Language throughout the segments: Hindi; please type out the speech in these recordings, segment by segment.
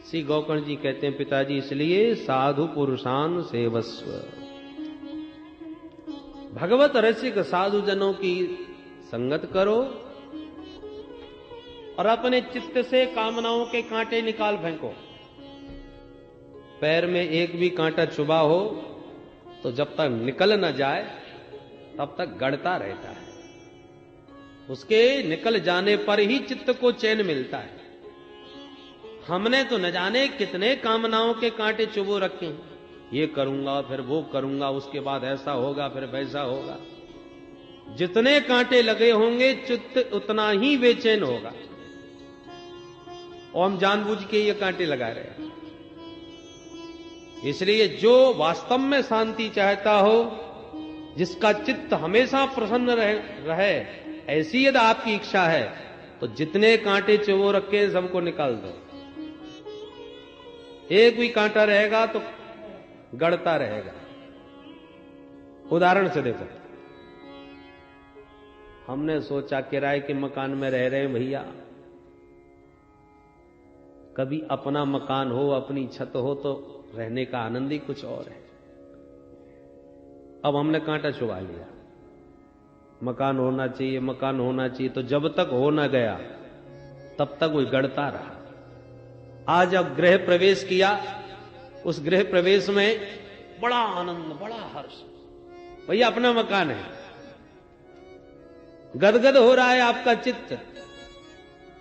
श्री गोकर्ण जी कहते हैं, पिताजी इसलिए साधु पुरुषान सेवस्व, भगवत रसिक साधु जनों की संगत करो और अपने चित्त से कामनाओं के कांटे निकाल फेंको। पैर में एक भी कांटा चुभा हो तो जब तक निकल न जाए तब तक गड़ता रहता है। उसके निकल जाने पर ही चित्त को चैन मिलता है। हमने तो न जाने कितने कामनाओं के कांटे चुभो रखे हैं, ये करूंगा फिर वो करूंगा, उसके बाद ऐसा होगा फिर वैसा होगा। जितने कांटे लगे होंगे चित्त उतना ही बेचैन होगा, और हम जानबूझ के ये कांटे लगा रहे हैं। इसलिए जो वास्तव में शांति चाहता हो, जिसका चित्त हमेशा प्रसन्न रहे, ऐसी यदि आपकी इच्छा है तो जितने कांटे चुभो रखे सबको निकाल दो। एक भी कांटा रहेगा तो गड़ता रहेगा। उदाहरण से देखो, हमने सोचा किराए के मकान में रह रहे हैं भैया, कभी अपना मकान हो, अपनी छत हो तो रहने का आनंद ही कुछ और है। अब हमने कांटा छुपा लिया, मकान होना चाहिए, मकान होना चाहिए, तो जब तक हो ना गया तब तक वो गड़ता रहा। आज अब गृह प्रवेश किया, उस गृह प्रवेश में बड़ा आनंद, बड़ा हर्ष, भैया अपना मकान है, गदगद हो रहा है आपका चित्त।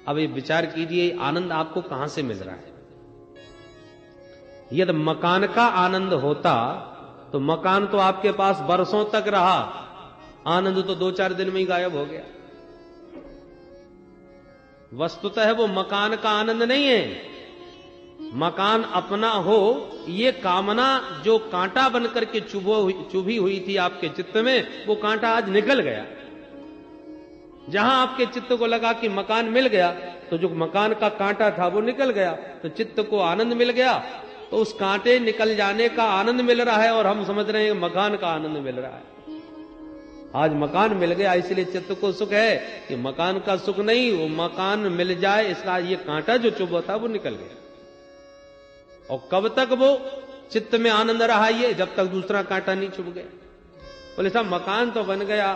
अब ये विचार कीजिए, आनंद आपको कहां से मिल रहा है? यदि मकान का आनंद होता तो मकान तो आपके पास बरसों तक रहा, आनंद तो 2-4 दिन में ही गायब हो गया। वस्तुतः वो मकान का आनंद नहीं है। मकान अपना हो, ये कामना जो कांटा बनकर के चुभी हुई थी आपके चित्त में, वो कांटा आज निकल गया। जहां आपके चित्त को लगा कि मकान मिल गया, तो जो मकान का कांटा था वो निकल गया, तो चित्त को आनंद मिल गया। तो उस कांटे निकल जाने का आनंद मिल रहा है और हम समझ रहे हैं मकान का आनंद मिल रहा है। आज मकान मिल गया इसलिए चित्त को सुख है, कि मकान का सुख नहीं, वो मकान मिल जाए इसका ये कांटा जो चुभा था वो निकल गया। और कब तक वो चित्त में आनंद रहा, ये जब तक दूसरा कांटा नहीं चुभ गया। बोले साहब मकान तो बन गया,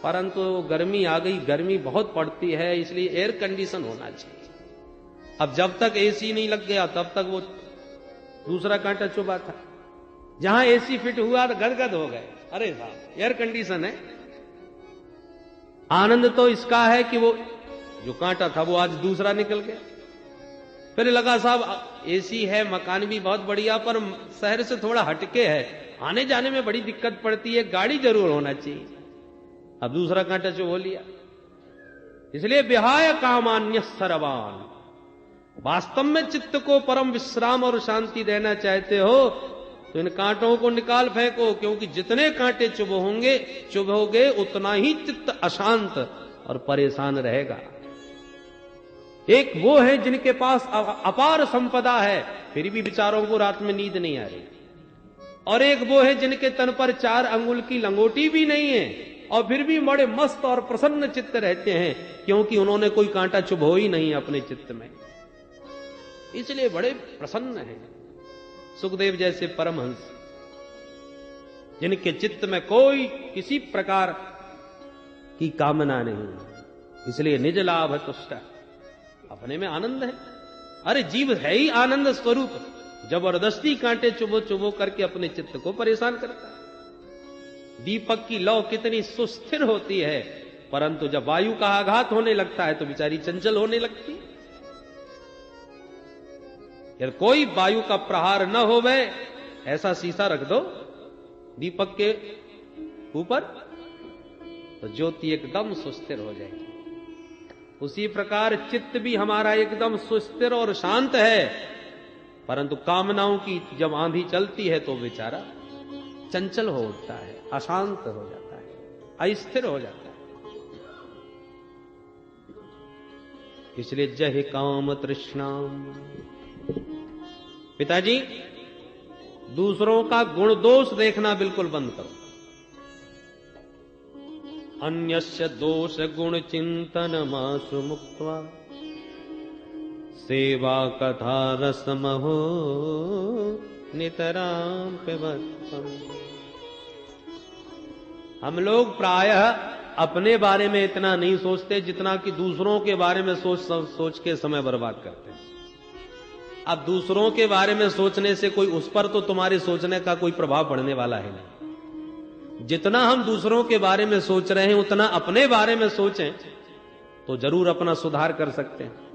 परंतु गर्मी आ गई, गर्मी बहुत पड़ती है, इसलिए एयर कंडीशन होना चाहिए। अब जब तक एसी नहीं लग गया तब तक वो दूसरा कांटा चुभा था। जहां एसी फिट हुआ तो गदगद हो गए, अरे साहब एयर कंडीशन है। आनंद तो इसका है कि वो जो कांटा था वो आज दूसरा निकल गया। फिर लगा साहब एसी है, मकान भी बहुत बढ़िया, पर शहर से थोड़ा हटके है, आने जाने में बड़ी दिक्कत पड़ती है, गाड़ी जरूर होना चाहिए। अब दूसरा कांटा चुभ लिया। इसलिए विहाय कामान्य सर्वान, वास्तव में चित्त को परम विश्राम और शांति देना चाहते हो तो इन कांटों को निकाल फेंको, क्योंकि जितने कांटे चुभोगे उतना ही चित्त अशांत और परेशान रहेगा। एक वो है जिनके पास अपार संपदा है, फिर भी बेचारों को रात में नींद नहीं आ रही, और एक वो है जिनके तन पर 4 अंगुल की लंगोटी भी नहीं है और फिर भी बड़े मस्त और प्रसन्न चित्त रहते हैं, क्योंकि उन्होंने कोई कांटा चुभो ही नहीं अपने चित्त में, इसलिए बड़े प्रसन्न हैं। सुखदेव जैसे परमहंस, जिनके चित्त में कोई किसी प्रकार की कामना नहीं, इसलिए निज लाभ तुष्ट, अपने में आनंद है। अरे जीव है ही आनंद स्वरूप, जबरदस्ती कांटे चुभो करके अपने चित्त को परेशान करता है। दीपक की लौ कितनी सुस्थिर होती है, परंतु जब वायु का आघात होने लगता है तो बेचारी चंचल होने लगती है। यदि कोई वायु का प्रहार न होवे, ऐसा शीशा रख दो दीपक के ऊपर तो ज्योति एकदम सुस्थिर हो जाएगी। उसी प्रकार चित्त भी हमारा एकदम सुस्थिर और शांत है, परंतु कामनाओं की जब आंधी चलती है तो बेचारा चंचल हो उठता है, अशांत हो जाता है, अस्थिर हो जाता है। इसलिए जय काम तृष्णाम। पिताजी दूसरों का गुण दोष देखना बिल्कुल बंद करो। अन्यस्य दोष गुण चिंतन मासु मुक्त्वा सेवा कथा रसमहो नितराम पिबत्वम्। हम लोग प्रायः अपने बारे में इतना नहीं सोचते जितना कि दूसरों के बारे में सोच के समय बर्बाद करते हैं। अब दूसरों के बारे में सोचने से कोई उस पर तो तुम्हारे सोचने का कोई प्रभाव पड़ने वाला है नहीं। जितना हम दूसरों के बारे में सोच रहे हैं उतना अपने बारे में सोचें तो जरूर अपना सुधार कर सकते हैं।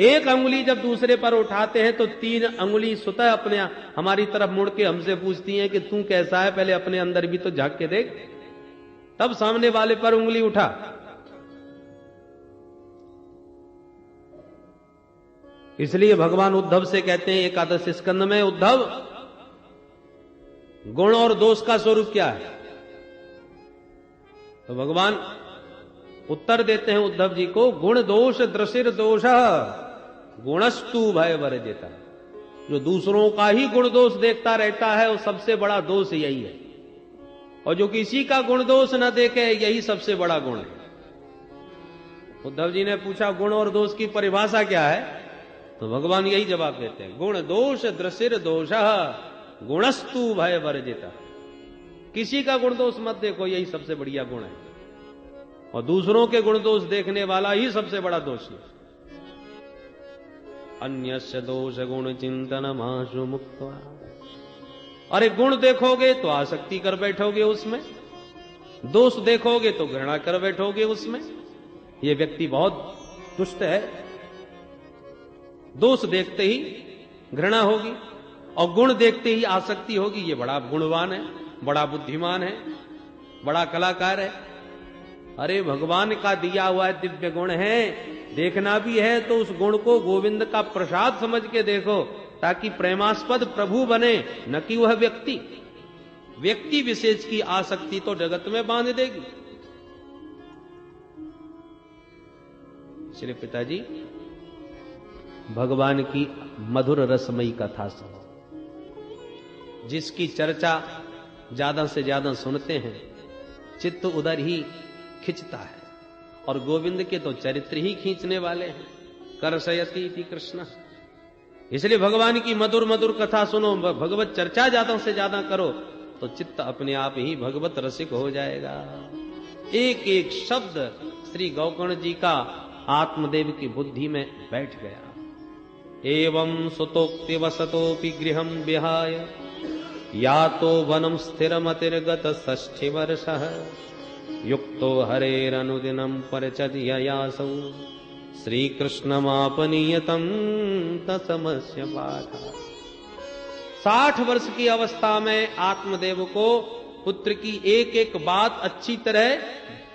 एक अंगुली जब दूसरे पर उठाते हैं तो 3 अंगुली स्वतः अपने हमारी तरफ मुड़ के हमसे पूछती हैं कि तू कैसा है, पहले अपने अंदर भी तो झांक के देख, तब सामने वाले पर उंगली उठा। इसलिए भगवान उद्धव से कहते हैं एकादश स्कंद में, उद्धव गुण और दोष का स्वरूप क्या है? तो भगवान उत्तर देते हैं उद्धव जी को, गुण दोष दृशिर दोष गुणस्तु भय वर्जिता। जो दूसरों का ही गुण दोष देखता रहता है वो सबसे बड़ा दोष यही है, और जो किसी का गुण दोष न देखे यही सबसे बड़ा गुण है। उद्धव जी ने पूछा गुण और दोष की परिभाषा क्या है? तो भगवान यही जवाब देते हैं, गुण दोष दृशिर दोष गुणस्तु भय वर्जिता। किसी का गुण दोष मत देखो, यही सबसे बढ़िया गुण है, और दूसरों के गुण दोष देखने वाला ही सबसे बड़ा दोषी। अन्यस्य दोष गुण चिंतन माशु मुक्त्वा। अरे गुण देखोगे तो आसक्ति कर बैठोगे उसमें, दोष देखोगे तो घृणा कर बैठोगे उसमें। ये व्यक्ति बहुत दुष्ट है। दोष देखते ही घृणा होगी और गुण देखते ही आसक्ति होगी। ये बड़ा गुणवान है, बड़ा बुद्धिमान है, बड़ा कलाकार है। अरे भगवान का दिया हुआ दिव्य गुण है, देखना भी है तो उस गुण को गोविंद का प्रसाद समझ के देखो, ताकि प्रेमास्पद प्रभु बने, न कि वह व्यक्ति विशेष की आसक्ति तो जगत में बांध देगी। इसलिए पिताजी भगवान की मधुर रसमयी कथा सुनो। जिसकी चर्चा ज्यादा से ज्यादा सुनते हैं चित्त उधर ही खिंचता है, और गोविंद के तो चरित्र ही खींचने वाले हैं। करसयति इति कृष्ण। इसलिए भगवान की मधुर मधुर कथा सुनो, भगवत चर्चा ज्यादा से ज्यादा करो तो चित्त अपने आप ही भगवत रसिक हो जाएगा। एक एक शब्द श्री गौकर्ण जी का आत्मदेव की बुद्धि में बैठ गया। एवं सुतोक्ति वसतोपि गृहं विहाय यातो वनं स्थिरमतिर्गत 6 वर्षः युक्तो हरेरनुदिनं परिचर्ययासौ श्रीकृष्णमापनीयतं तत्समस्य पाठः। 60 वर्ष की अवस्था में आत्मदेव को पुत्र की एक एक बात अच्छी तरह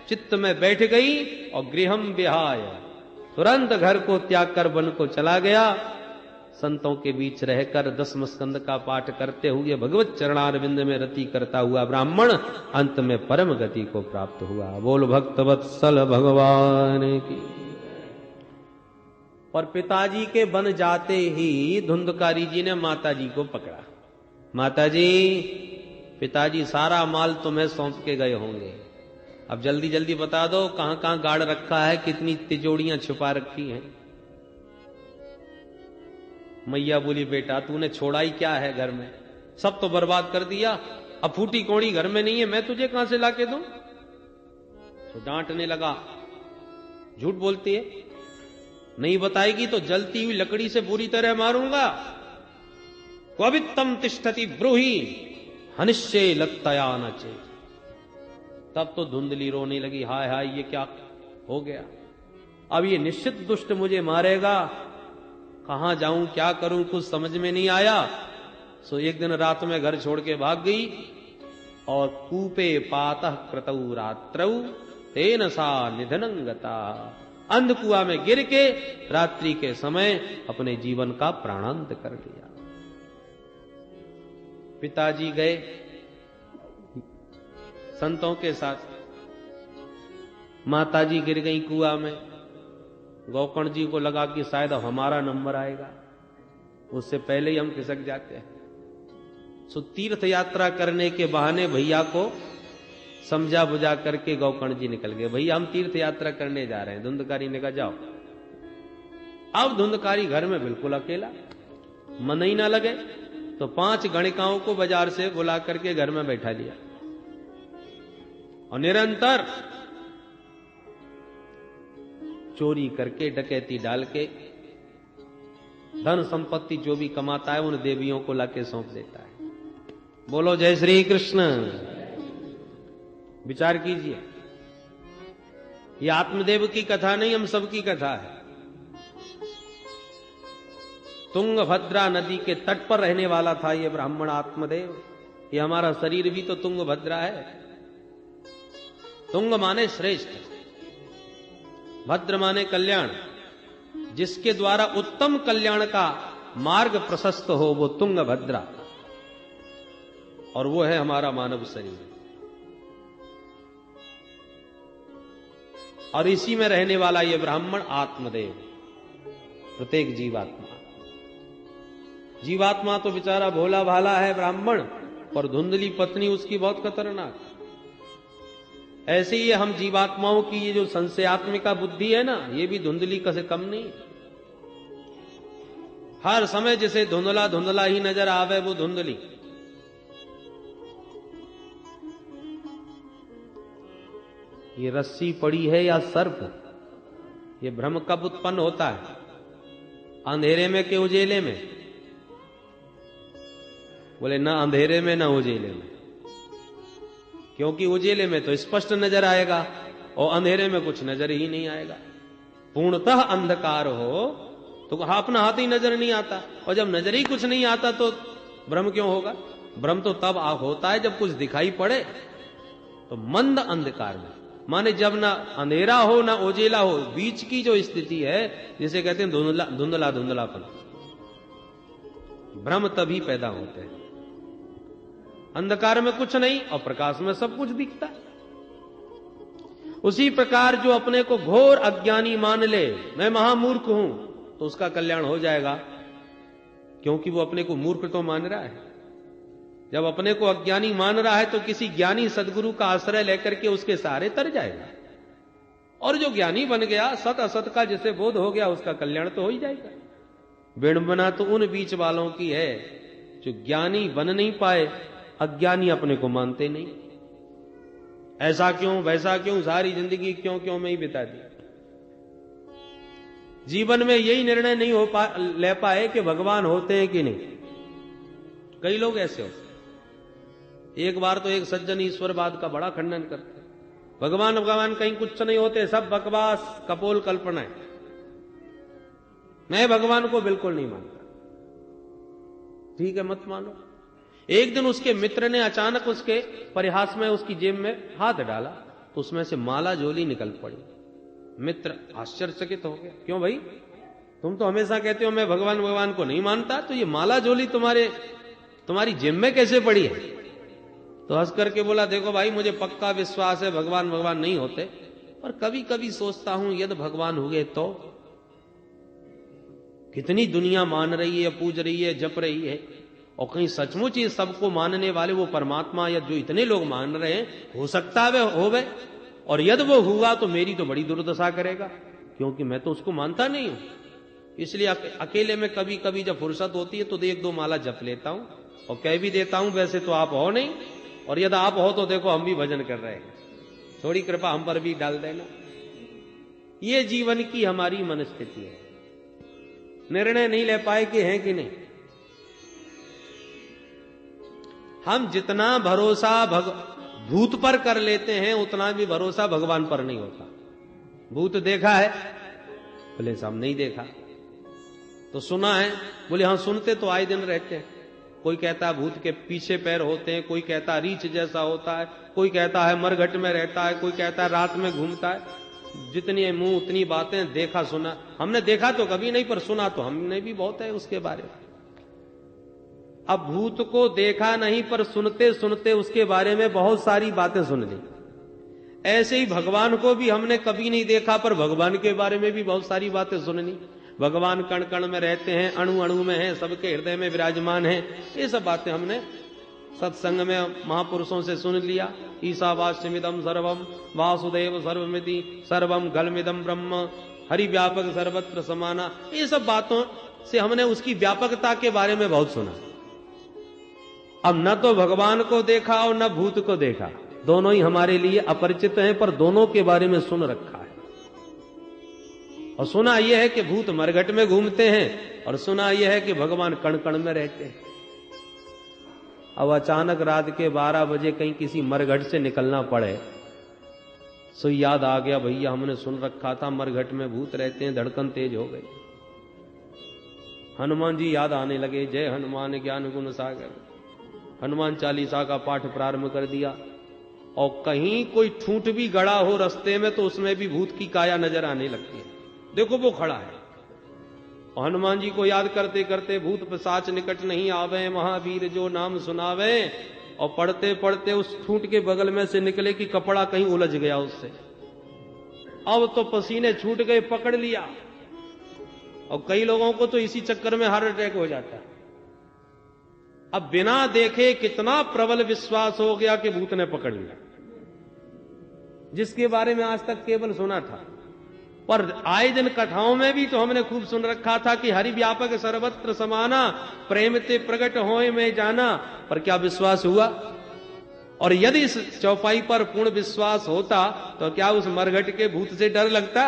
चित्त में बैठ गई, और गृहं विहाय तुरंत घर को त्याग कर वन को चला गया। संतों के बीच रहकर 10वें स्कंद का पाठ करते हुए भगवत चरणारविंद में रति करता हुआ ब्राह्मण अंत में परम गति को प्राप्त हुआ। बोल भक्त वत्सल भगवान की। और पिताजी के बन जाते ही धुंधकारी जी ने माताजी को पकड़ा। माताजी, पिताजी सारा माल तुम्हें सौंप के गए होंगे, अब जल्दी जल्दी बता दो कहां कहां गाड़ रखा है, कितनी तिजोड़ियां छुपा रखी हैं। मैया बोली, बेटा तूने छोड़ा ही क्या है घर में, सब तो बर्बाद कर दिया, अब फूटी कौड़ी घर में नहीं है, मैं तुझे कहां से लाके दूं। तो डांटने लगा, झूठ बोलती है, नहीं बताएगी तो जलती हुई लकड़ी से बुरी तरह मारूंगा। क्ववित्तम तिष्ठति ब्रूहि हनिश्चे लत्तया नचे। तब तो धुंधली रोने लगी, हाय हाय ये क्या हो गया, अब ये निश्चित दुष्ट मुझे मारेगा, कहां जाऊं क्या करूं कुछ समझ में नहीं आया। सो एक दिन रात में घर छोड़ के भाग गई, और कूपे पातः क्रतौ रात्रौ तेन सा निधनं गता। अंधकुआ में गिर के रात्रि के समय अपने जीवन का प्राणांत कर लिया। पिताजी गए संतों के साथ, माताजी गिर गई कुआ में। गौकर्ण जी को लगा कि शायद अब हमारा नंबर आएगा, उससे पहले ही हम खिसक जाते हैं। सो तीर्थ यात्रा करने के बहाने भैया को समझा बुझा करके गौकर्ण जी निकल गए। भैया हम तीर्थ यात्रा करने जा रहे हैं। धुंधकारी ने कहा जाओ। अब धुंधकारी घर में बिल्कुल अकेला, मन ही ना लगे, तो 5 गणिकाओं को बाजार से बुला करके घर में बैठा लिया और निरंतर चोरी करके, डकैती डाल के धन संपत्ति जो भी कमाता है उन देवियों को लाके सौंप देता है। बोलो जय श्री कृष्ण। विचार कीजिए, ये आत्मदेव की कथा नहीं, हम सबकी कथा है। तुंगभद्रा नदी के तट पर रहने वाला था ये ब्राह्मण आत्मदेव। ये हमारा शरीर भी तो तुंगभद्रा है। तुंग माने श्रेष्ठ, भद्र माने कल्याण। जिसके द्वारा उत्तम कल्याण का मार्ग प्रशस्त हो वो तुंगभद्रा, और वो है हमारा मानव शरीर। और इसी में रहने वाला ये ब्राह्मण आत्मदेव, प्रत्येक जीवात्मा। जीवात्मा तो बेचारा भोला भाला है ब्राह्मण, पर धुंधली पत्नी उसकी बहुत खतरनाक। ऐसे ही हम जीवात्माओं की ये जो संशयात्मिका बुद्धि है ना, ये भी धुंधली का से कम नहीं। हर समय जिसे धुंधला धुंधला ही नजर आवे वो धुंधली। ये रस्सी पड़ी है या सर्प, ये भ्रम कब उत्पन्न होता है? अंधेरे में के उजेले में? बोले ना अंधेरे में ना उजेले में, क्योंकि उजेले में तो स्पष्ट नजर आएगा और अंधेरे में कुछ नजर ही नहीं आएगा। पूर्णतः अंधकार हो तो अपना हाथ ही नजर नहीं आता, और जब नजर ही कुछ नहीं आता तो भ्रम क्यों होगा? भ्रम तो तब होता है जब कुछ दिखाई पड़े। तो मंद अंधकार में माने जब ना अंधेरा हो ना उजेला हो, बीच की जो स्थिति है जिसे कहते हैं धुंधला धुंधलापन, भ्रम तभी पैदा होते हैं। अंधकार में कुछ नहीं और प्रकाश में सब कुछ दिखता है। उसी प्रकार जो अपने को घोर अज्ञानी मान ले, मैं महामूर्ख हूं, तो उसका कल्याण हो जाएगा, क्योंकि वो अपने को मूर्ख तो मान रहा है। जब अपने को अज्ञानी मान रहा है तो किसी ज्ञानी सदगुरु का आश्रय लेकर के उसके सहारे तर जाएगा, और जो ज्ञानी बन गया, सत असत का जिसे बोध हो गया, उसका कल्याण तो हो ही जाएगा। विडंबना तो उन बीच वालों की है जो ज्ञानी बन नहीं पाए, अज्ञानी अपने को मानते नहीं। ऐसा क्यों वैसा क्यों, सारी जिंदगी क्यों क्यों में ही बिता दी। जीवन में यही निर्णय नहीं ले पाए कि भगवान होते हैं कि नहीं। कई लोग ऐसे होते। एक बार तो एक सज्जन ईश्वरवाद का बड़ा खंडन करते, भगवान कहीं कुछ नहीं होते, सब बकवास कपोल कल्पना है। मैं भगवान को बिल्कुल नहीं मानता। ठीक है, मत मानो। एक दिन उसके मित्र ने अचानक उसके परिहास में उसकी जेब में हाथ डाला, तो उसमें से माला जोली निकल पड़ी। मित्र आश्चर्यचकित हो गया, क्यों भाई, तुम तो हमेशा कहते हो मैं भगवान को नहीं मानता, तो ये माला जोली तुम्हारी जेब में कैसे पड़ी है? तो हंस करके बोला, देखो भाई, मुझे पक्का विश्वास है भगवान नहीं होते, पर कभी कभी सोचता हूं यदि भगवान हुए तो। कितनी दुनिया मान रही है, पूज रही है, जप रही है, और कहीं सचमुच ये सबको मानने वाले वो परमात्मा या जो इतने लोग मान रहे हैं, हो सकता है होवे, और यदि वो हुआ तो मेरी तो बड़ी दुर्दशा करेगा, क्योंकि मैं तो उसको मानता नहीं हूं। इसलिए अकेले में कभी कभी जब फुर्सत होती है तो 1-2 माला जप लेता हूं और कह भी देता हूं वैसे तो आप हो नहीं, और यदि आप हो तो देखो हम भी भजन कर रहे हैं, थोड़ी कृपा हम पर भी डाल देना। ये जीवन की हमारी मनस्थिति है। निर्णय नहीं ले पाए कि हैं कि नहीं। हम जितना भरोसा भूत पर कर लेते हैं उतना भी भरोसा भगवान पर नहीं होता। भूत देखा है? बोले साहब नहीं देखा। तो सुना है? बोले हाँ सुनते तो आए दिन रहते हैं। कोई कहता है भूत के पीछे पैर होते हैं, कोई कहता है रीछ जैसा होता है, कोई कहता है मरघट में रहता है, कोई कहता है रात में घूमता है। जितनी मुंह उतनी बातें, देखा सुना। हमने देखा तो कभी नहीं, पर सुना तो हमने भी बहुत है उसके बारे में। अब भूत को देखा नहीं, पर सुनते सुनते उसके बारे में बहुत सारी बातें सुन ली। ऐसे ही भगवान को भी हमने कभी नहीं देखा, पर भगवान के बारे में भी बहुत सारी बातें सुन ली। भगवान कण कण में रहते हैं, अणु अणु में हैं, सबके हृदय में विराजमान हैं। ये सब बातें हमने सत्संग में महापुरुषों से सुन लिया। ईशावास्यमिदं सर्वम वासुदेव सर्वमिति सर्वम गलमिदं ब्रह्म, हरि व्यापक सर्वत्र समाना, ये सब बातों से हमने उसकी व्यापकता के बारे में बहुत सुना। अब न तो भगवान को देखा और न भूत को देखा, दोनों ही हमारे लिए अपरिचित हैं, पर दोनों के बारे में सुन रखा है। और सुना यह है कि भूत मरघट में घूमते हैं, और सुना यह है कि भगवान कण कण में रहते हैं। अब अचानक रात के 12 बजे कहीं किसी मरघट से निकलना पड़े, सो याद आ गया, भैया हमने सुन रखा था मरघट में भूत रहते हैं, धड़कन तेज हो गई। हनुमान जी याद आने लगे, जय हनुमान ज्ञान गुण सागर। हनुमान चालीसा का पाठ प्रारंभ कर दिया, और कहीं कोई ठूंठ भी गड़ा हो रास्ते में तो उसमें भी भूत की काया नजर आने लगती है। देखो वो खड़ा है, और हनुमान जी को याद करते करते भूत पिशाच निकट नहीं आवे, महावीर जो नाम सुनावे, और पढ़ते पढ़ते उस ठूंठ के बगल में से निकले कि कपड़ा कहीं उलझ गया उससे। अब तो पसीने छूट गए, पकड़ लिया। और कई लोगों को तो इसी चक्कर में हार्ट अटैक हो जाता है। अब बिना देखे कितना प्रबल विश्वास हो गया कि भूत ने पकड़ लिया, जिसके बारे में आज तक केवल सुना था। पर आए दिन कथाओं में भी तो हमने खूब सुन रखा था कि हरि व्यापक सर्वत्र समाना, प्रेम ते प्रगट होए में जाना। पर क्या विश्वास हुआ? और यदि इस चौपाई पर पूर्ण विश्वास होता तो क्या उस मरघट के भूत से डर लगता?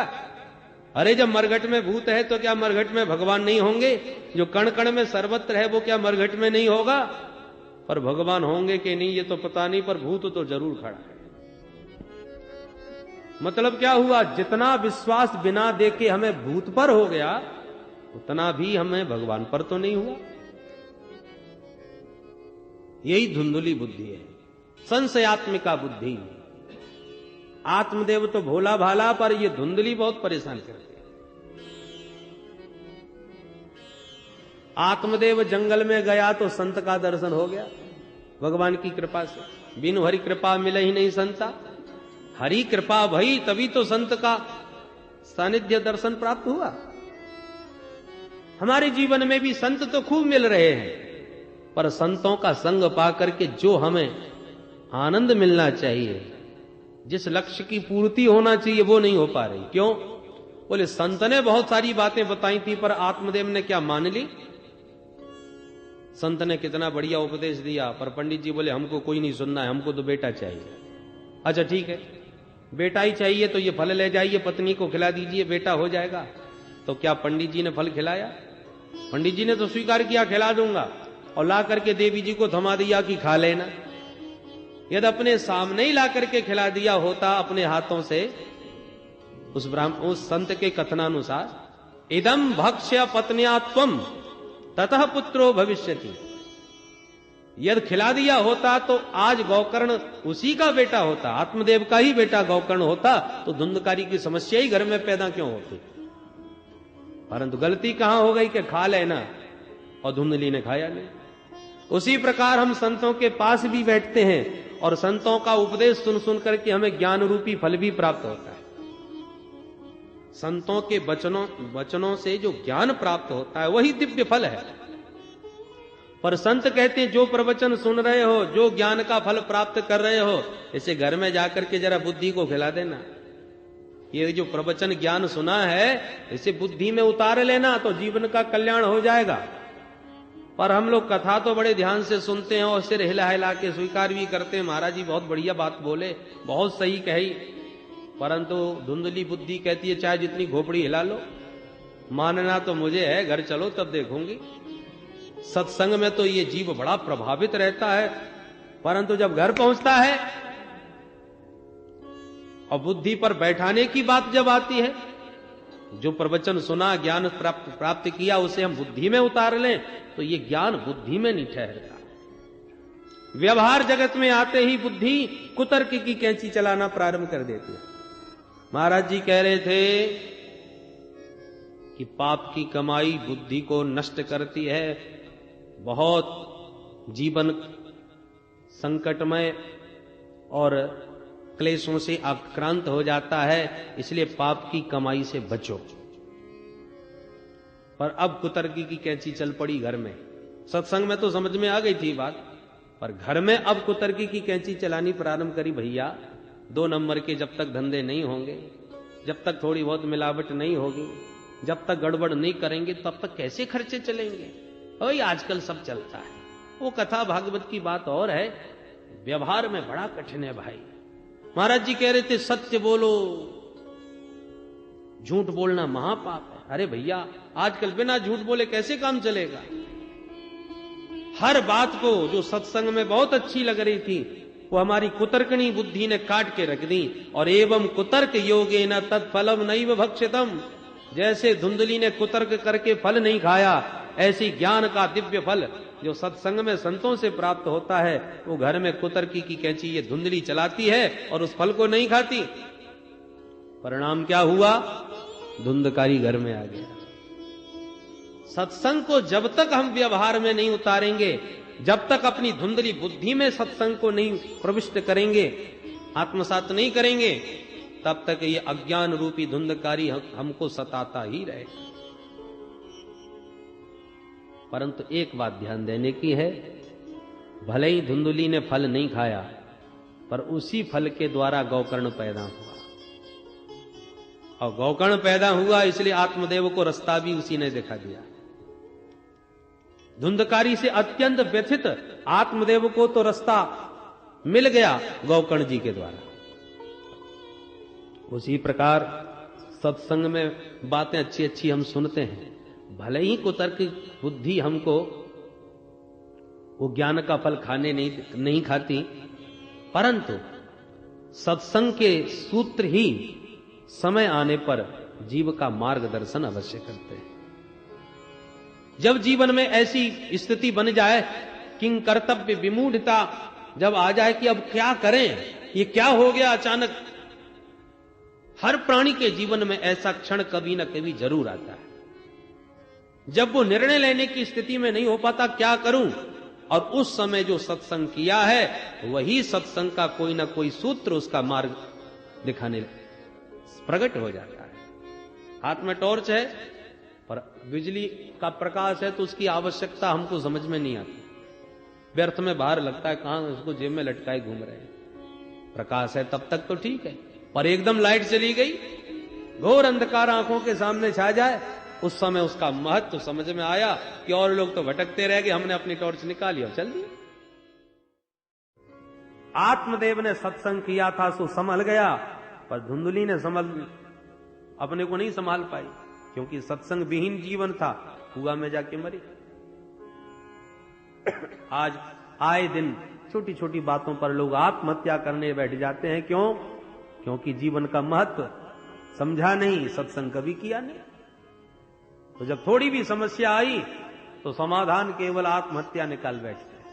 अरे जब मरघट में भूत है तो क्या मरघट में भगवान नहीं होंगे? जो कण कण में सर्वत्र है वो क्या मरघट में नहीं होगा? पर भगवान होंगे कि नहीं ये तो पता नहीं, पर भूत तो जरूर खड़ा है। मतलब क्या हुआ? जितना विश्वास बिना देखे हमें भूत पर हो गया, उतना भी हमें भगवान पर तो नहीं हुआ। यही धुंधली बुद्धि है, संशयात्मिका बुद्धि। आत्मदेव तो भोला भाला, पर ये धुंधली बहुत परेशान करती है। आत्मदेव जंगल में गया तो संत का दर्शन हो गया भगवान की कृपा से। बिनु हरि कृपा मिले ही नहीं संता, हरि कृपा भई तभी तो संत का सानिध्य दर्शन प्राप्त हुआ। हमारे जीवन में भी संत तो खूब मिल रहे हैं, पर संतों का संग पा करके जो हमें आनंद मिलना चाहिए, जिस लक्ष्य की पूर्ति होना चाहिए, वो नहीं हो पा रही। क्यों? बोले संत ने बहुत सारी बातें बताई थी, पर आत्मदेव ने क्या मान ली? संत ने कितना बढ़िया उपदेश दिया, पर पंडित जी बोले हमको कोई नहीं सुनना है, हमको तो बेटा चाहिए। अच्छा ठीक है, बेटा ही चाहिए तो ये फल ले जाइए, पत्नी को खिला दीजिए, बेटा हो जाएगा। तो क्या पंडित जी ने फल खिलाया? पंडित जी ने तो स्वीकार किया, खिला दूंगा, और ला करके देवी जी को थमा दिया कि खा लेना। यदि अपने सामने ही ला करके खिला दिया होता अपने हाथों से, उस संत के कथनानुसार, इदम भक्ष्य पत्न्या त्वम ततः पुत्रो भविष्यति, यदि खिला दिया होता तो आज गौकर्ण उसी का बेटा होता, आत्मदेव का ही बेटा गौकर्ण होता, तो धुंधकारी की समस्या ही घर में पैदा क्यों होती? परंतु गलती कहां हो गई कि खा लेना, और धुंधली ने खाया नहीं। उसी प्रकार हम संतों के पास भी बैठते हैं, और संतों का उपदेश सुन सुन करके हमें ज्ञान रूपी फल भी प्राप्त होता है। संतों के वचनों से जो ज्ञान प्राप्त होता है वही दिव्य फल है। पर संत कहते हैं जो प्रवचन सुन रहे हो, जो ज्ञान का फल प्राप्त कर रहे हो, इसे घर में जाकर के जरा बुद्धि को खिला देना। ये जो प्रवचन ज्ञान सुना है इसे बुद्धि में उतार लेना, तो जीवन का कल्याण हो जाएगा। पर हम लोग कथा तो बड़े ध्यान से सुनते हैं और सिर हिला हिला के स्वीकार भी करते हैं, महाराज जी बहुत बढ़िया बात बोले, बहुत सही कही। परंतु धुंधली बुद्धि कहती है चाहे जितनी घोपड़ी हिला लो, मानना तो मुझे है, घर चलो तब देखूंगी। सत्संग में तो ये जीव बड़ा प्रभावित रहता है, परंतु जब घर पहुंचता है और बुद्धि पर बैठाने की बात जब आती है, जो प्रवचन सुना, ज्ञान प्राप्त किया, उसे हम बुद्धि में उतार लें तो ये ज्ञान बुद्धि में नहीं ठहरता। व्यवहार जगत में आते ही बुद्धि कुतर्क की कैंची चलाना प्रारंभ कर देती है। महाराज जी कह रहे थे कि पाप की कमाई बुद्धि को नष्ट करती है, बहुत जीवन संकटमय और क्लेशों से आक्रांत हो जाता है, इसलिए पाप की कमाई से बचो। पर अब कुतर्की की कैंची चल पड़ी घर में। सत्संग में तो समझ में आ गई थी बात, पर घर में अब कुतर्की की कैंची चलानी प्रारंभ करी। भैया 2 नंबर के जब तक धंधे नहीं होंगे, जब तक थोड़ी बहुत मिलावट नहीं होगी, जब तक गड़बड़ नहीं करेंगे, तब तक कैसे खर्चे चलेंगे? वही आजकल सब चलता है। वो कथा भागवत की बात और है, व्यवहार में बड़ा कठिन है भाई। महाराज जी कह रहे थे सत्य बोलो, झूठ बोलना महापाप है। अरे भैया, आजकल बिना झूठ बोले कैसे काम चलेगा? हर बात को जो सत्संग में बहुत अच्छी लग रही थी, वो हमारी कुतर्कणी बुद्धि ने काट के रख दी। और एवं कुतर्क योगेन तत्फलम नैव भक्षितम, जैसे धुंधली ने कुतर्क करके फल नहीं खाया, ऐसी ज्ञान का दिव्य फल जो सत्संग में संतों से प्राप्त होता है, वो घर में कुतर्की की कैंची ये धुंधली चलाती है और उस फल को नहीं खाती। परिणाम क्या हुआ? धुंधकारी घर में आ गया। सत्संग को जब तक हम व्यवहार में नहीं उतारेंगे, जब तक अपनी धुंधली बुद्धि में सत्संग को नहीं प्रविष्ट करेंगे, आत्मसात नहीं करेंगे, तब तक ये अज्ञान रूपी धुंधकारी हमको सताता ही रहेगा। परंतु एक बात ध्यान देने की है, भले ही धुंधली ने फल नहीं खाया, पर उसी फल के द्वारा गौकर्ण पैदा हुआ, और गौकर्ण पैदा हुआ इसलिए आत्मदेव को रास्ता भी उसी ने दिखा दिया। धुंधकारी से अत्यंत व्यथित आत्मदेव को तो रास्ता मिल गया गौकर्ण जी के द्वारा। उसी प्रकार सत्संग में बातें अच्छी अच्छी हम सुनते हैं, भले ही कुतर्क बुद्धि हमको वो ज्ञान का फल खाने नहीं खाती, परंतु सत्संग के सूत्र ही समय आने पर जीव का मार्गदर्शन अवश्य करते हैं। जब जीवन में ऐसी स्थिति बन जाए, किंग कर्तव्य विमूढ़ता जब आ जाए कि अब क्या करें, ये क्या हो गया अचानक, हर प्राणी के जीवन में ऐसा क्षण कभी ना कभी जरूर आता है, जब वो निर्णय लेने की स्थिति में नहीं हो पाता क्या करूं, और उस समय जो सत्संग किया है वही सत्संग का कोई ना कोई सूत्र उसका मार्ग दिखाने प्रकट हो जाता है। हाथ में टॉर्च है पर बिजली का प्रकाश है तो उसकी आवश्यकता हमको समझ में नहीं आती, व्यर्थ में बाहर लगता है, कहां उसको जेब में लटकाए घूम रहे हैं। प्रकाश है तब तक तो ठीक है, पर एकदम लाइट चली गई, घोर अंधकार आंखों के सामने छा जाए, उस समय उसका महत्व तो समझ में आया कि और लोग तो भटकते रह गए, हमने अपनी टॉर्च निकाली और चल दी। आत्मदेव ने सत्संग किया था सो संभल गया, पर धुंधली ने अपने को नहीं संभाल पाई, क्योंकि सत्संग विहीन जीवन था, कुआं में जाके मरी। आज आए दिन छोटी छोटी बातों पर लोग आत्महत्या करने बैठ जाते हैं। क्यों? क्योंकि जीवन का महत्व समझा नहीं, सत्संग कभी किया नहीं। तो जब थोड़ी भी समस्या आई तो समाधान केवल आत्महत्या निकाल बैठते हैं।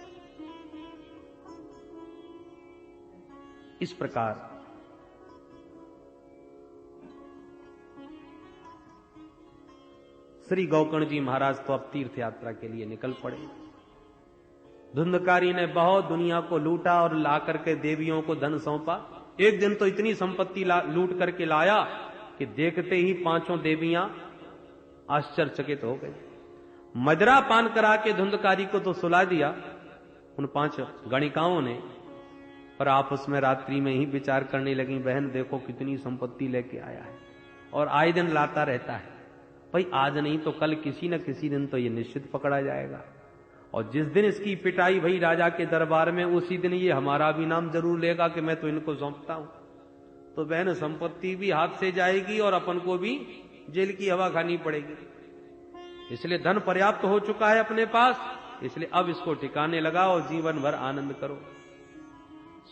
इस प्रकार श्री गौकर्ण जी महाराज तो अब तीर्थ यात्रा के लिए निकल पड़े। धुंधकारी ने बहुत दुनिया को लूटा और ला करके देवियों को धन सौंपा। एक दिन तो इतनी संपत्ति लूट करके लाया कि देखते ही पांचों देवियां आश्चर्यचकित हो गई। मदरा पान करा के धुंधकारी को तो सुला दिया उन 5 गणिकाओं ने, पर आपस में रात्रि में ही विचार करने लगी, बहन देखो कितनी संपत्ति लेके आया है, और आए दिन लाता रहता है, भाई आज नहीं तो कल किसी न किसी दिन तो ये निश्चित पकड़ा जाएगा, और जिस दिन इसकी पिटाई भई राजा के दरबार में, उसी दिन ये हमारा भी नाम जरूर लेगा कि मैं तो इनको सौंपता हूं। तो बहन संपत्ति भी हाथ से जाएगी और अपन को भी जेल की हवा खानी पड़ेगी। इसलिए धन पर्याप्त हो चुका है अपने पास, इसलिए अब इसको ठिकाने लगाओ, जीवन भर आनंद करो।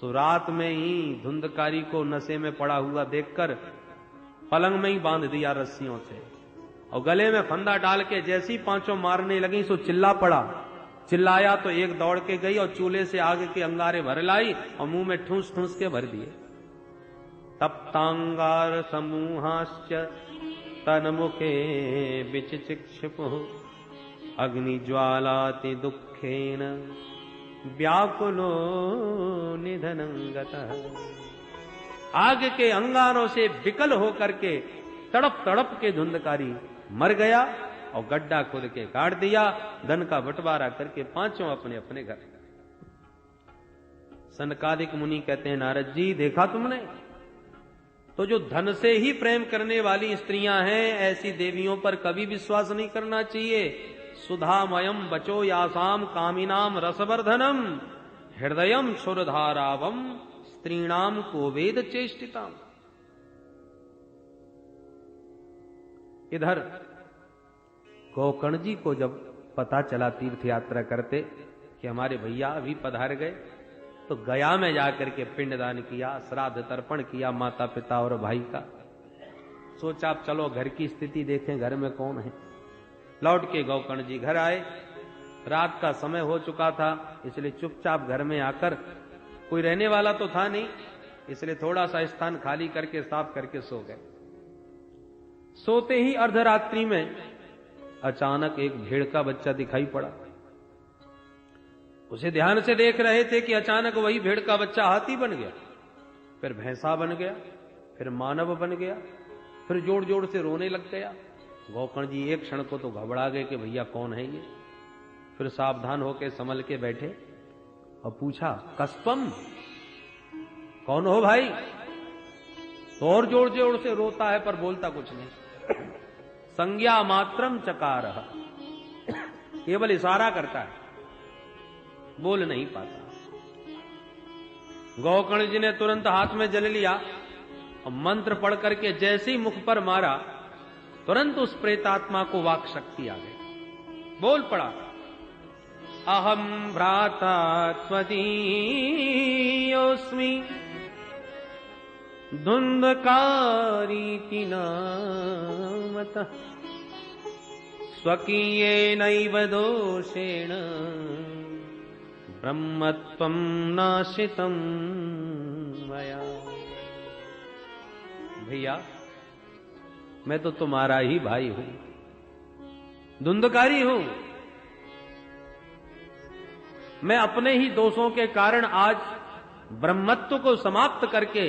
सो रात में ही धुंधकारी को नशे में पड़ा हुआ देखकर पलंग में ही बांध दिया रस्सियों से, और गले में फंदा डाल के जैसी 5 मारने लगी सो चिल्ला पड़ा। चिल्लाया तो एक दौड़ के गई और चूल्हे से आगे के अंगारे भर लाई और मुंह में ठूस ठूस के भर दिए। तप्तांगार समूहाश्च तन्मुखे विचिक्षिपुः अग्निज्वालाति दुःखेन व्याकुलो निधनं गतः। आग के अंगारों से विकल होकर के तड़प तड़प के धुंधकारी मर गया और गड्ढा खोद के काट दिया, धन का बंटवारा करके 5 अपने अपने घर। सनकादिक मुनि कहते हैं, नारद जी देखा तुमने, तो जो धन से ही प्रेम करने वाली स्त्रियां हैं, ऐसी देवियों पर कभी विश्वास नहीं करना चाहिए। सुधामयम बचो यासाम कामिनाम रसवर्धनम हृदयम क्षुरधारावम स्त्रीणाम को वेद चेष्टिताम। इधर गोकर्ण जी को जब पता चला तीर्थ यात्रा करते कि हमारे भैया अभी पधार गए, तो गया में जाकर के पिंडदान किया, श्राद्ध तर्पण किया माता पिता और भाई का। सोचा आप चलो घर की स्थिति देखें, घर में कौन है। लौट के गोकर्ण जी घर आए। रात का समय हो चुका था, इसलिए चुपचाप घर में आकर, कोई रहने वाला तो था नहीं, इसलिए थोड़ा सा स्थान खाली करके साफ करके सो गए। सोते ही अर्धरात्रि में अचानक एक भेड़ का बच्चा दिखाई पड़ा। उसे ध्यान से देख रहे थे कि अचानक वही भेड़ का बच्चा हाथी बन गया, फिर भैंसा बन गया, फिर मानव बन गया, फिर जोर जोर से रोने लग गया। गोकर्ण जी एक क्षण को तो घबरा गए कि भैया कौन है ये। फिर सावधान होकर संभल के बैठे और पूछा, कस्पम, कौन हो भाई? तो और जोर जोर से रोता है पर बोलता कुछ नहीं। संज्ञा मात्रम चकार, केवल इशारा करता है, बोल नहीं पाता। गोकर्ण जी ने तुरंत हाथ में जल लिया और मंत्र पढ़ करके जैसे ही मुख पर मारा, तुरंत उस प्रेतात्मा को वाक शक्ति आ गई। बोल पड़ा, अहम भ्राता त्वदीयोऽस्मि धुंधकारीति नामतः स्वकीयेनैव दोषेण ब्रह्मत्वं नाशितं मया। भैया मैं तो तुम्हारा ही भाई हूं, धुंधकारी हूं। मैं अपने ही दोषों के कारण आज ब्रह्मत्व को समाप्त करके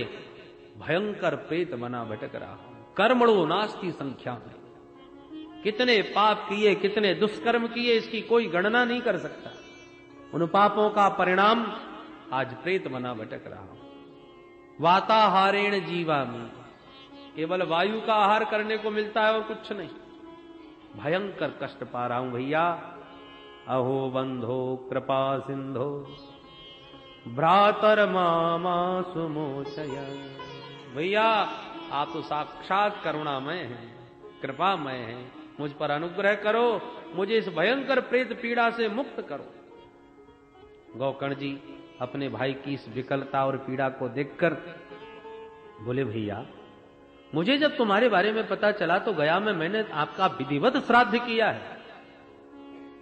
भयंकर प्रेत बना भटक रहा हूं। कर्मणो नास्ति संख्या में, कितने पाप किए, कितने दुष्कर्म किए, इसकी कोई गणना नहीं कर सकता। उन पापों का परिणाम आज प्रेत बना भटक रहा हूं। वाताहारेण जीवामि, केवल वायु का आहार करने को मिलता है और कुछ नहीं। भयंकर कष्ट पा रहा हूं भैया। अहो बंधो कृपा सिंधो भ्रातर मामा सुमोचय। भैया आप तो साक्षात करुणामय हैं, कृपामय हैं, मुझ पर अनुग्रह करो, मुझे इस भयंकर प्रेत पीड़ा से मुक्त करो। गोकर्ण जी अपने भाई की इस विकलता और पीड़ा को देखकर बोले, भैया मुझे जब तुम्हारे बारे में पता चला तो गया में मैंने आपका विधिवत श्राद्ध किया है,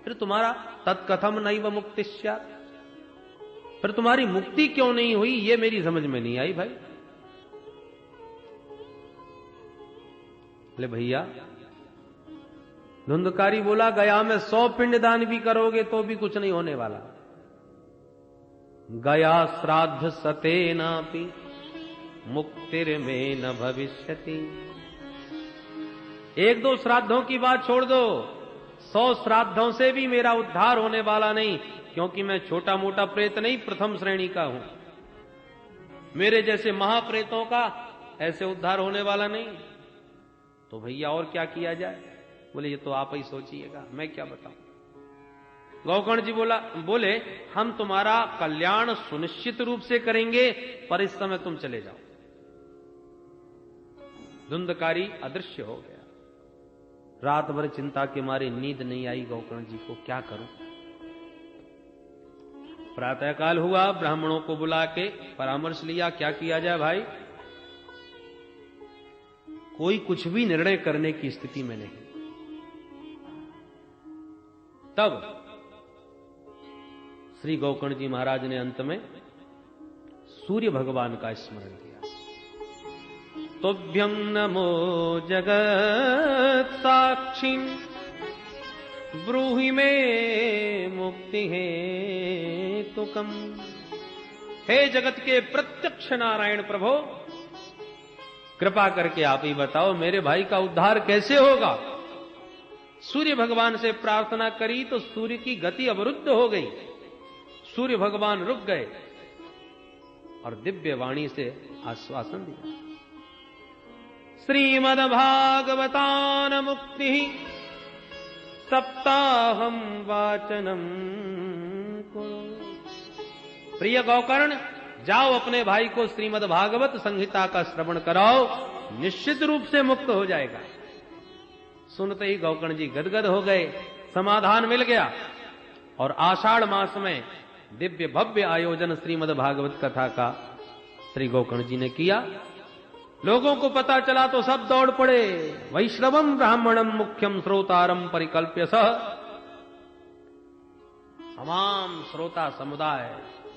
फिर तुम्हारा तत्कथम नैव मुक्ति स्यात्, फिर तुम्हारी मुक्ति क्यों नहीं हुई, ये मेरी समझ में नहीं आई भाई। बोले भैया, धुंधकारी बोला, गया में 100 पिंडदान भी करोगे तो भी कुछ नहीं होने वाला। गया श्राद्ध सतेनापि मुक्तिर्मे न भविष्यति। 1-2 श्राद्धों की बात छोड़ दो, 100 श्राद्धों से भी मेरा उद्धार होने वाला नहीं, क्योंकि मैं छोटा मोटा प्रेत नहीं, प्रथम श्रेणी का हूं। मेरे जैसे महाप्रेतों का ऐसे उद्धार होने वाला नहीं। तो भैया और क्या किया जाए? बोले ये तो आप ही सोचिएगा, मैं क्या बताऊं। गोकर्ण जी बोले हम तुम्हारा कल्याण सुनिश्चित रूप से करेंगे, पर इस समय तुम चले जाओ। धुंधकारी अदृश्य हो गया। रात भर चिंता के मारे नींद नहीं आई गोकर्ण जी को, क्या करूं। प्रातःकाल हुआ, ब्राह्मणों को बुला के परामर्श लिया, क्या किया जाए भाई। कोई कुछ भी निर्णय करने की स्थिति में नहीं। तब श्री गोकर्ण जी महाराज ने अंत में सूर्य भगवान का स्मरण किया। तुभ्यं नमो जगत साक्षी ब्रूहि में मुक्ति है तुकम। हे जगत के प्रत्यक्ष नारायण प्रभो, कृपा करके आप ही बताओ मेरे भाई का उद्धार कैसे होगा। सूर्य भगवान से प्रार्थना करी तो सूर्य की गति अवरुद्ध हो गई। सूर्य भगवान रुक गए और दिव्य वाणी से आश्वासन दिया, श्रीमद्भागवतान मुक्ति सप्ताहम वाचनम कुरु। प्रिय गौकर्ण, जाओ अपने भाई को श्रीमद् भागवत संहिता का श्रवण कराओ, निश्चित रूप से मुक्त हो जाएगा। सुनते ही गौकर्ण जी गदगद हो गए, समाधान मिल गया। और आषाढ़ मास में दिव्य भव्य आयोजन श्रीमद् भागवत कथा का श्री गौकर्ण जी ने किया। लोगों को पता चला तो सब दौड़ पड़े। वैष्णवम ब्राह्मणम मुख्यम श्रोतारम परिकल्प्य सह, तमाम श्रोता समुदाय,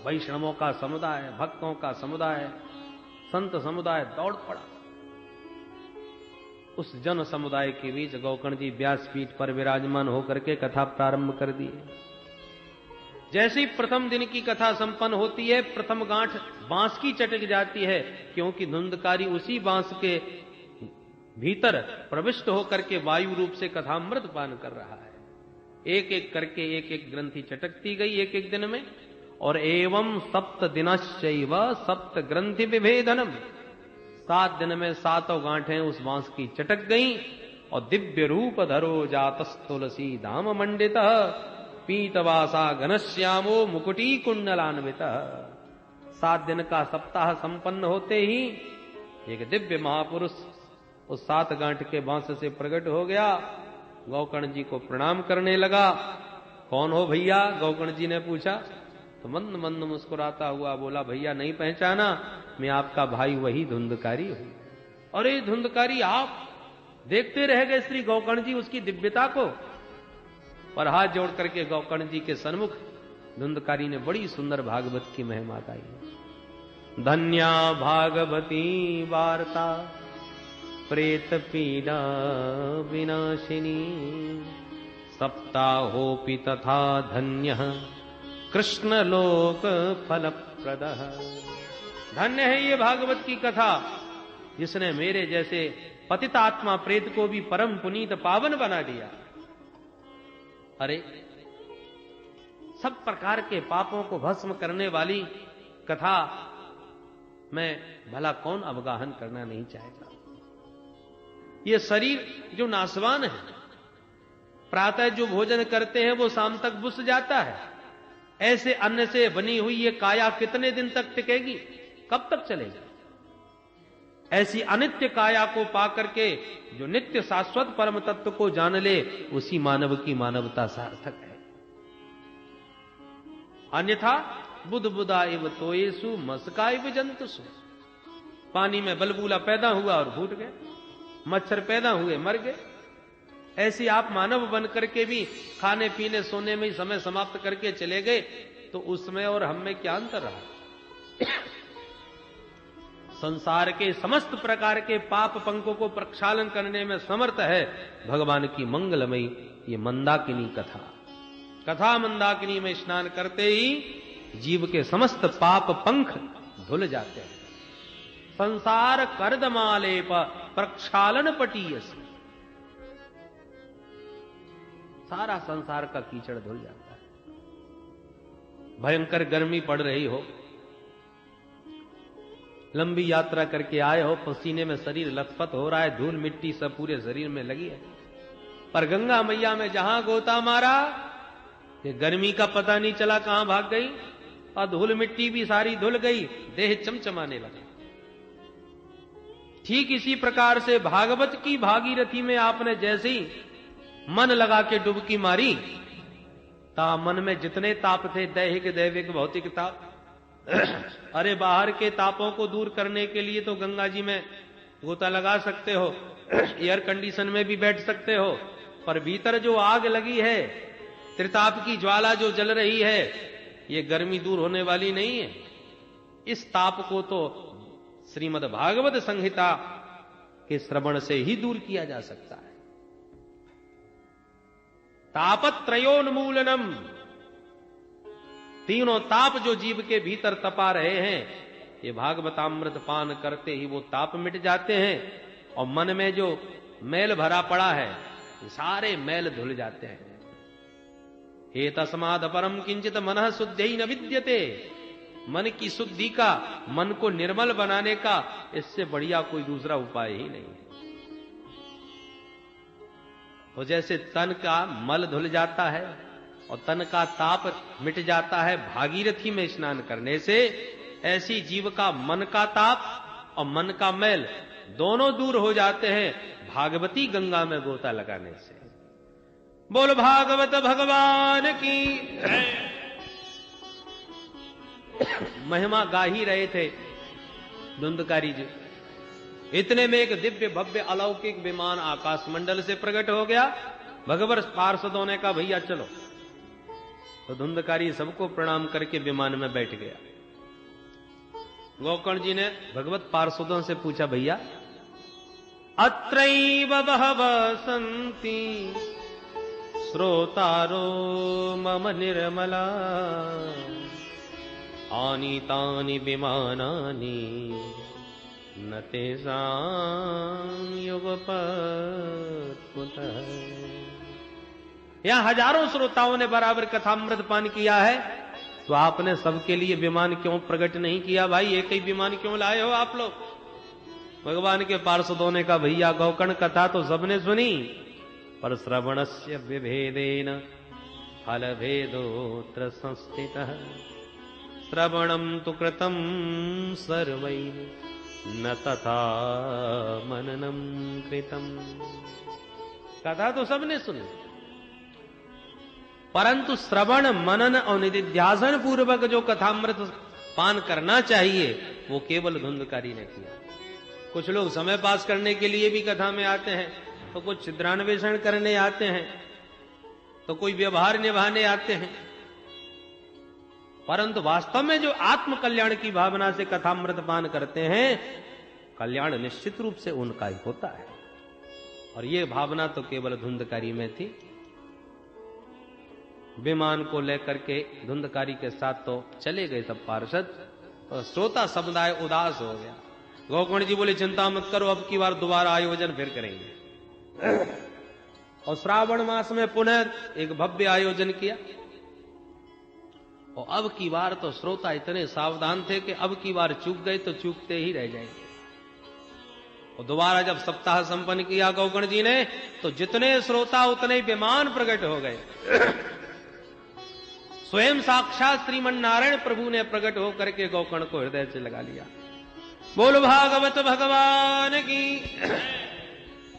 वैष्णवों का समुदाय, भक्तों का समुदाय, संत समुदाय दौड़ पड़ा। उस जन समुदाय के बीच गौकर्ण जी व्यासपीठ पर विराजमान होकर के कथा प्रारंभ कर दी। जैसे ही प्रथम दिन की कथा संपन्न होती है, प्रथम गांठ बांस की चटक जाती है, क्योंकि धुंधकारी उसी बांस के भीतर प्रविष्ट होकर के वायु रूप से कथामृत पान कर रहा है। एक एक करके एक एक ग्रंथि चटकती गई एक एक दिन में। और एवं सप्त दिनश्चैव सप्त ग्रंथि विभेदनम, 7 दिन में 7 गांठें उस बांस की चटक गई। और दिव्य रूप धरो जातस तुलसी धाम मंडित पीतवासा घनश्यामो मुकुटी कुंडलान्वित। 7 दिन का सप्ताह संपन्न होते ही एक दिव्य महापुरुष उस 7 गांठ के बांस से प्रकट हो गया। गौकर्ण जी को प्रणाम करने लगा। कौन हो भैया? गौकर्ण जी ने पूछा। तो मंद मंद मुस्कुराता हुआ बोला, भैया नहीं पहचाना? मैं आपका भाई वही धुंधकारी हूं। अरे धुंधकारी आप? देखते रह गए श्री गौकर्ण जी उसकी दिव्यता को। पर हाथ जोड़ करके गौकर्ण जी के सन्मुख धुंधकारी ने बड़ी सुंदर भागवत की महिमा गाई। धन्या भागवती वार्ता प्रेत पीड़ा विनाशिनी, सप्ताहोपि तथा धन्य कृष्ण लोक फलप्रद। धन्य है ये भागवत की कथा, जिसने मेरे जैसे पतितात्मा प्रेत को भी परम पुनीत पावन बना दिया। अरे सब प्रकार के पापों को भस्म करने वाली कथा में भला कौन अवगाहन करना नहीं चाहेगा। ये शरीर जो नासवान है, प्रातः जो भोजन करते हैं वो शाम तक बुझ जाता है। ऐसे अन्न से बनी हुई ये काया कितने दिन तक टिकेगी? कब तक चलेगी? ऐसी अनित्य काया को पाकर के जो नित्य शाश्वत परम तत्व को जान ले, उसी मानव की मानवता सार्थक है। अन्यथा बुध बुधा इव तोयेसु मस्का इव जंतुसु। पानी में बलबूला पैदा हुआ और फूट गए, मच्छर पैदा हुए मर गए। ऐसी आप मानव बन करके भी खाने पीने सोने में ही समय समाप्त करके चले गए, तो उसमें और हम में क्या अंतर रहा? संसार के समस्त प्रकार के पाप पंकों को प्रक्षालन करने में समर्थ है भगवान की मंगलमयी ये मंदाकिनी कथा। कथा मंदाकिनी में स्नान करते ही जीव के समस्त पाप पंख धुल जाते हैं। संसार कर्दमालेप प्रक्षालन पटीयस, सारा संसार का कीचड़ धुल जाता है। भयंकर गर्मी पड़ रही हो, लंबी यात्रा करके आए हो, पसीने में शरीर लथपथ हो रहा है, धूल मिट्टी सब पूरे शरीर में लगी है, पर गंगा मैया में जहां गोता मारा ये गर्मी का पता नहीं चला कहां भाग गई, और धूल मिट्टी भी सारी धुल गई, देह चमचमाने लगा। ठीक इसी प्रकार से भागवत की भागीरथी में आपने जैसे ही मन लगा के डुबकी मारी, ता मन में जितने ताप थे, दैहिक दैविक भौतिक ताप, अरे बाहर के तापों को दूर करने के लिए तो गंगा जी में गोता लगा सकते हो, एयर कंडीशन में भी बैठ सकते हो, पर भीतर जो आग लगी है, त्रिताप की ज्वाला जो जल रही है, ये गर्मी दूर होने वाली नहीं है। इस ताप को तो श्रीमद् भागवत संहिता के श्रवण से ही दूर किया जा सकता है। तापत्रयोन्मूलनम, तीनों ताप जो जीव के भीतर तपा रहे हैं, ये भागवतामृत पान करते ही वो ताप मिट जाते हैं, और मन में जो मैल भरा पड़ा है, ये सारे मैल धुल जाते हैं। हे तस्माद परम किंचित मनः शुद्धि न विद्यते, मन की शुद्धि का, मन को निर्मल बनाने का इससे बढ़िया कोई दूसरा उपाय ही नहीं है। तो जैसे तन का मल धुल जाता है और तन का ताप मिट जाता है भागीरथी में स्नान करने से, ऐसी जीव का मन का ताप और मन का मैल दोनों दूर हो जाते हैं भागवती गंगा में गोता लगाने से। बोल भागवत भगवान की। महिमा गा ही रहे थे धुंधकारी जी, इतने में एक दिव्य भव्य अलौकिक विमान आकाश मंडल से प्रकट हो गया। भगवान पार्षदों ने कहा भैया चलो, तो धुंधकारी सबको प्रणाम करके विमान में बैठ गया। गोकर्ण जी ने भगवत पार्षदों से पूछा भैया, अत्रैव बहवः सन्ति श्रोतारो मम निर्मला आनीतानि विमानानि न तेषां युगपत् कुतः। यहां हजारों श्रोताओं ने बराबर कथामृत पान किया है, तो आपने सबके लिए विमान क्यों प्रकट नहीं किया भाई? एक ही विमान क्यों लाए हो आप लोग? भगवान के पार्षदों ने कहा भैया गोकर्ण कथा तो सबने सुनी, पर श्रवणस्य विभेदेन फल भेदोत्र संस्थितः श्रवणं तु कृतं सर्वैः न तथा मननं कृतं। कथा तो सबने सुनी, परंतु श्रवण मनन और निधिध्यासन पूर्वक जो कथामृत पान करना चाहिए वो केवल धुंधकारी ने किया। कुछ लोग समय पास करने के लिए भी कथा में आते हैं, तो कुछ छिद्रान्वेषण करने आते हैं, तो कोई व्यवहार निभाने आते हैं, परंतु वास्तव में जो आत्म कल्याण की भावना से कथामृत पान करते हैं, कल्याण निश्चित रूप से उनका ही होता है। और ये भावना तो केवल धुंधकारी में थी। विमान को लेकर के धुंधकारी के साथ तो चले गए सब पार्षद, और श्रोता समुदाय उदास हो गया। गोकर्ण जी बोले चिंता मत करो, अब की बार दोबारा आयोजन फिर करेंगे। और श्रावण मास में पुनः एक भव्य आयोजन किया, और अब की बार तो श्रोता इतने सावधान थे कि अब की बार चूक गए तो चूकते ही रह जाएंगे। और दोबारा जब सप्ताह संपन्न किया गोकर्ण जी ने, तो जितने श्रोता उतने विमान प्रकट हो गए। स्वयं साक्षात श्रीमन नारायण प्रभु ने प्रकट होकर के गोकर्ण को हृदय से लगा लिया। बोल भागवत भगवान की।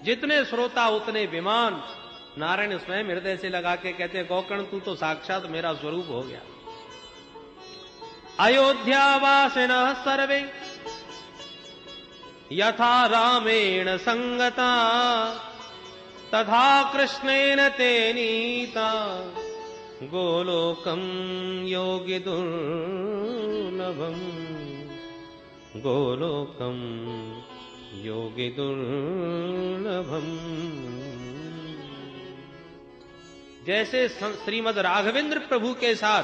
जितने श्रोता उतने विमान नारायण स्वयं हृदय से लगा के कहते गोकर्ण तू तो साक्षात मेरा स्वरूप हो गया। अयोध्यावासिनः सर्वे यथा रामेण संगता तथा कृष्णेन ते नीता गोलोकं योगी दुर्लभम् गोलोकं योगी दुर्लभम्। जैसे श्रीमद राघवेंद्र प्रभु के साथ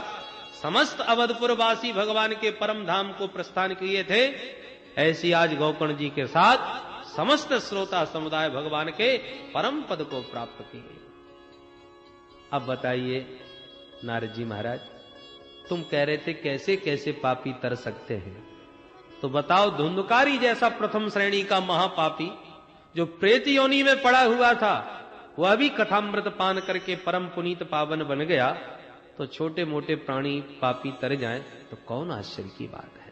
समस्त अवधपुरवासी भगवान के परम धाम को प्रस्थान किए थे, ऐसी आज गोकर्ण जी के साथ समस्त श्रोता समुदाय भगवान के परम पद को प्राप्त किए। अब बताइए नारद जी महाराज, तुम कह रहे थे कैसे कैसे पापी तर सकते हैं, तो बताओ धुंधकारी जैसा प्रथम श्रेणी का महापापी जो प्रेत योनि में पड़ा हुआ था, वह भी कथामृत पान करके परम पुनीत पावन बन गया, तो छोटे मोटे प्राणी पापी तर जाएं तो कौन आश्चर्य की बात है।